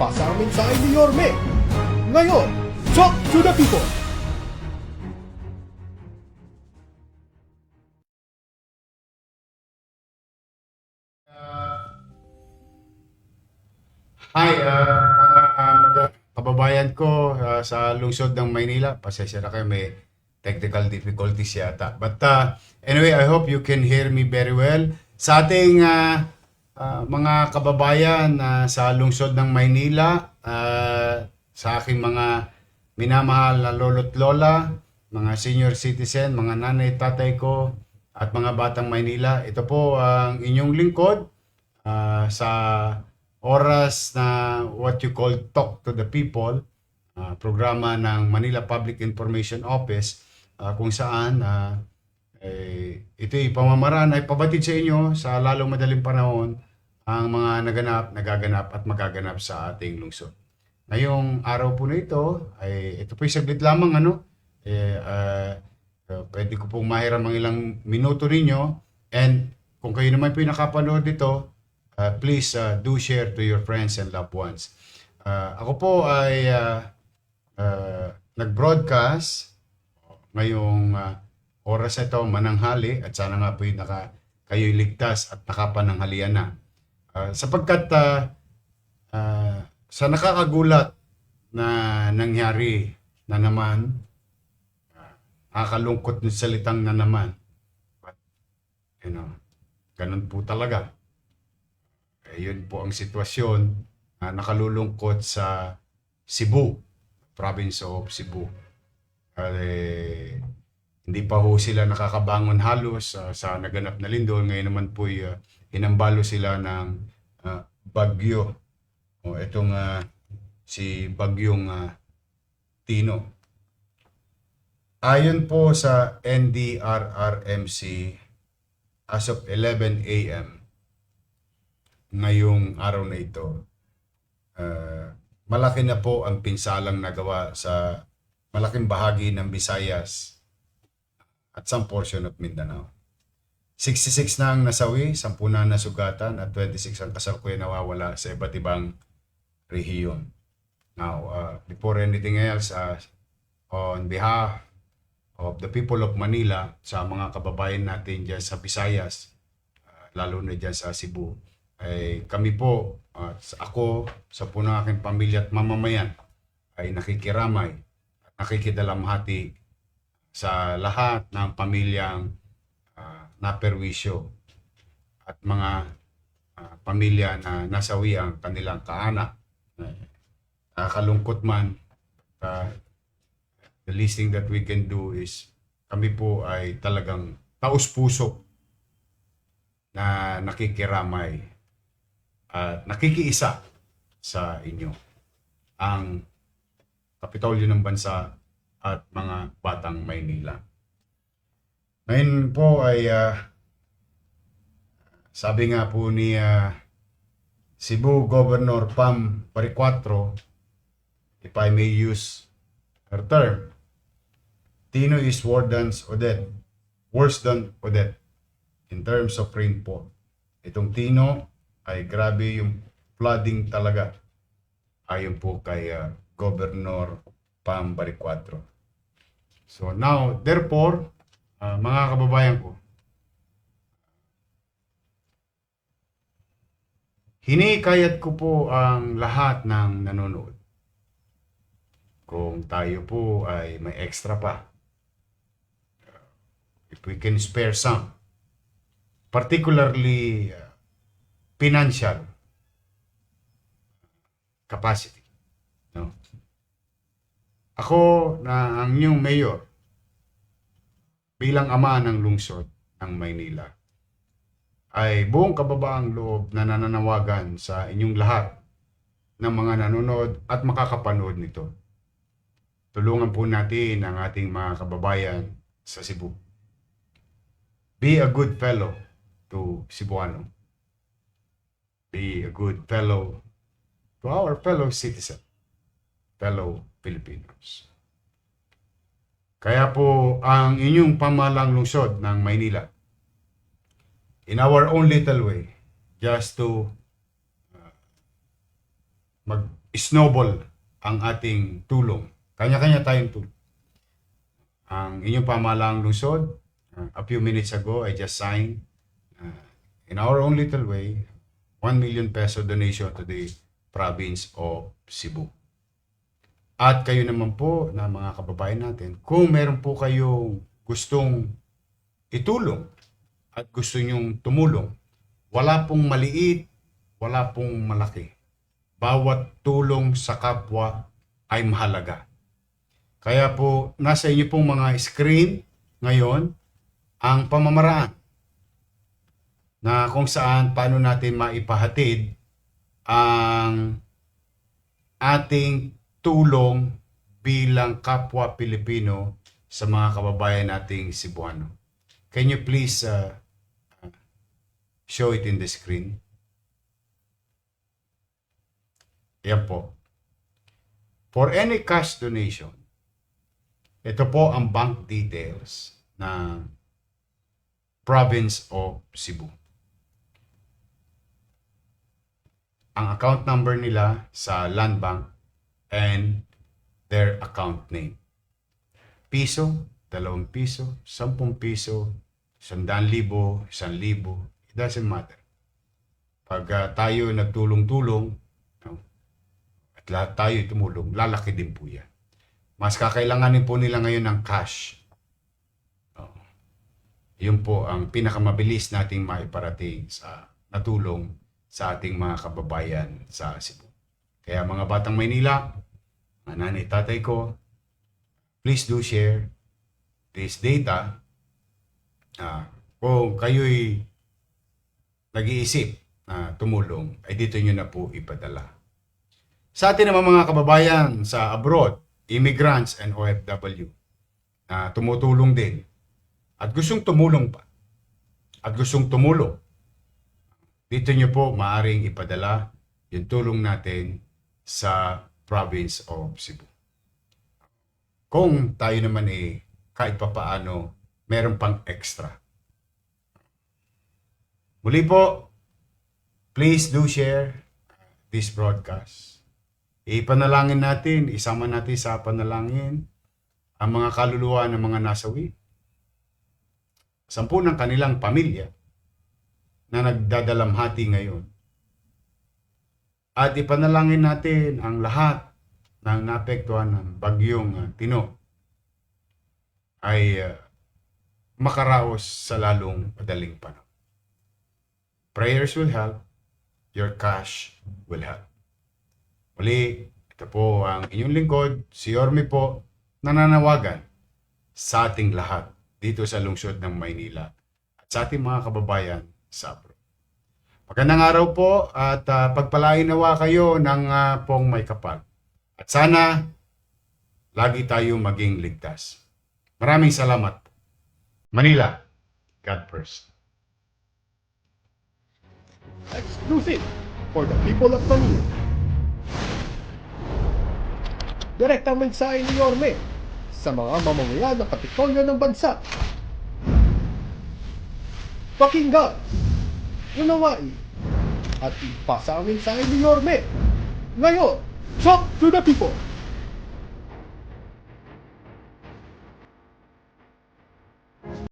Ipapasa ang mensahe ni Yorme. Ngayon, talk to the people. Hi, mga kababayan ko sa lungsod ng Maynila. Pasensya na kayo, may technical difficulties yata. But anyway, I hope you can hear me very well. Sa ating mga kababayan sa lungsod ng Maynila, sa aking mga minamahal na lolo't lola, mga senior citizen, mga nanay, tatay ko, at mga batang Maynila, ito po ang inyong lingkod sa oras na what you call Talk to the People, programa ng Manila Public Information Office, kung saan ito'y pamamaraan ay pabatid sa inyo sa lalong madaling panahon ang mga nagaganap at magaganap sa ating lungsod. Ngayong araw po na ito, ito po'y saglit lamang pwede ko pong mahiram ang ilang minuto ninyo, and kung kayo naman po'y nakapanood dito, please do share to your friends and loved ones. Ako po ay nag-broadcast ngayong oras na ito, mananghali, at sana nga po kayo'y ligtas at nakapananghalian na. Sapagkat sa nakakagulat na nangyari na naman, nakakalungkot na salitang na naman. But, ganun po talaga. Yun po ang sitwasyon na nakalulungkot sa Cebu, province of Cebu. Hindi pa ho sila nakakabangon halos sa naganap na lindol. Ngayon naman po hinambalo sila ng bagyo. Itong si bagyong Tino. Ayon po sa NDRRMC, as of 11 a.m., ngayong araw na ito, malaki na po ang pinsalang nagawa sa malaking bahagi ng Visayas at some portion of Mindanao. 66 na ang nasawi, 10 na nasugatan, at 26 ang kasalukuyan nawawala sa iba't ibang rehiyon. Now, before anything else, on behalf of the people of Manila, sa mga kababayan natin dyan sa Visayas, lalo na dyan sa Cebu, ay kami po, ako, sa po ng aking pamilya at mamamayan, ay nakikiramay at nakikidalamhati sa lahat ng pamilyang naperwisyo at mga pamilya na nasawi ang kanilang kaanak. Nakakalungkot man, the least thing that we can do is kami po ay talagang taus-puso na nakikiramay at nakikiisa sa inyo, ang Kapitolyo ng Bansa at mga batang Maynila. Ngayon po ay sabi nga po ni Cebu Governor Pam Paricuatro, if I may use her term, Tino is worse than Odette in terms of rainfall. Itong Tino ay grabe yung flooding talaga, ayon po kay Governor Pam Paricuatro. So now, therefore, mga kababayan ko, hinikayat ko po ang lahat ng nanonood, kung tayo po ay may extra pa, if we can spare some, particularly financial capacity. No? Ako na ang inyong mayor, bilang ama ng lungsod ng Maynila, ay buong kababaang loob na nananawagan sa inyong lahat ng mga nanonood at makakapanood nito. Tulungan po natin ang ating mga kababayan sa Cebu. Be a good fellow to Cebuano. Be a good fellow to our fellow citizen, fellow Filipinos. Kaya po ang inyong pamahalang lungsod ng Maynila, in our own little way, just to snowball ang ating tulong. Kanya-kanya tayong tulong. Ang inyong pamahalaang lungsod, a few minutes ago, I just signed, in our own little way, 1 million peso donation to the province of Cebu. At kayo naman po na mga kababayan natin, kung meron po kayong gustong itulong at gusto nyong tumulong, wala pong maliit, wala pong malaki. Bawat tulong sa kapwa ay mahalaga. Kaya po, nasa inyo pong mga screen ngayon ang pamamaraan na kung saan paano natin maipahatid ang ating tulong bilang kapwa Pilipino sa mga kababayan nating Cebuano. Can you please show it in the screen? Yan po. For any cash donation, ito po ang bank details ng province of Cebu. Ang account number nila sa Land Bank and their account name. Piso, 2 piso, 10 piso, 100,000, 1,000, it doesn't matter. Pag tayo nagtulong-tulong, at lahat tayo tumulong, lalaki din po yan. Mas kakailanganin po nila ngayon ng cash. Yun po ang pinakamabilis nating maiparating sa natulong sa ating mga kababayan sa Cebu. Kaya mga batang Maynila, mga nanay, tatay ko, please do share this data. Kung kayo'y nag-iisip na tumulong, ay dito nyo na po ipadala. Sa atin naman mga kababayan sa abroad, immigrants and OFW, na tumutulong din at gustong tumulong pa at gustong tumulong, dito nyo po maaring ipadala yung tulong natin sa province of Cebu. Kung tayo naman kahit papaano, meron pang extra. Muli po, please do share this broadcast. Ipanalangin natin, isama natin sa panalangin ang mga kaluluwa ng mga nasawi. 10 ng kanilang pamilya na nagdadalamhati ngayon. At ipanalangin natin ang lahat ng naapektuhan ng bagyong Tino ay makaraos sa lalong madaling panahon. Prayers will help, your cash will help. Muli, ito po ang inyong lingkod, si Yorme po, nananawagan sa ating lahat dito sa lungsod ng Maynila at sa ating mga kababayan sa abroad. Magandang araw po at pagpalain nawa kayo ng pong may kapal. At sana lagi tayo maging ligtas. Maraming salamat. Manila, God first. Exclusive for the people of Manila. Direktang mensahe ni Yorme sa mga mamamayan ng Kapitolyo ng bansa. Pakinggan, unawain, at ipasa ang mensahe ni Yorme. Ngayon, talk to the people.